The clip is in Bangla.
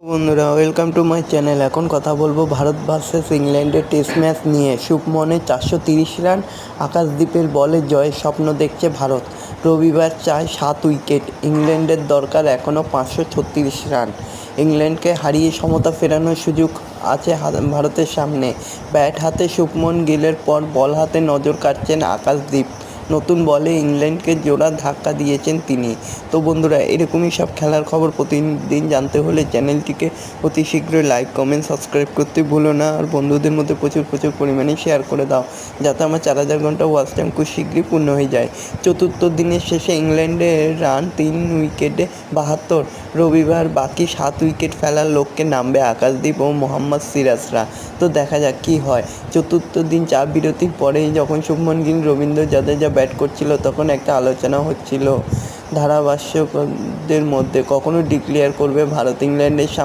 বন্ধুরা, ওয়েলকাম টু মাই চ্যানেল। এখন কথা বলবো ভারত ভার্সেস ইংল্যান্ডের টেস্ট ম্যাচ নিয়ে। শুভমনের 430 রান, আকাশদীপের বলে জয়ের স্বপ্ন দেখছে ভারত। রবিবার চায় 7 উইকেট। ইংল্যান্ডের দরকার এখনও 536 রান। ইংল্যান্ডকে হারিয়ে সমতা ফেরানোর সুযোগ আছে ভারতের সামনে। ব্যাট হাতে শুভমন গিলের পর বল হাতে নজর কাটছেন আকাশদীপ। নতুন বলে ইংল্যান্ডকে জোড়া ধাক্কা দিয়েছেন তিনি। তো বন্ধুরা, এরকমই সব খেলার খবর প্রতিদিন জানতে হলে চ্যানেলটিকে অতি শীঘ্রই লাইক, কমেন্ট, সাবস্ক্রাইব করতে ভুলো না। আর বন্ধুদের মধ্যে প্রচুর পরিমাণে শেয়ার করে দাও, যাতে আমার 4000 ঘন্টা ওয়াচ টাইম খুব শীঘ্রই পূর্ণ হয়ে যায়। চতুর্থ দিনের শেষে ইংল্যান্ডের রান 3 উইকেটে 72। রবিবার বাকি 7 উইকেট ফেলার লক্ষ্যে নামবে আকাশদীপ ও মোহাম্মদ সিরাজরা। তো দেখা যাক কী হয়। চতুর্থ দিন চা বিরতির পরেই যখন শুভমন গিল, রবীন্দ্র জাদেজা ব্যাট করছিল, তখন একটা আলোচনা হচ্ছিল ধারাভাষ্যকারদের মধ্যে কখনো ডিক্লেয়ার করবে ভারত ইংল্যান্ডের সামনে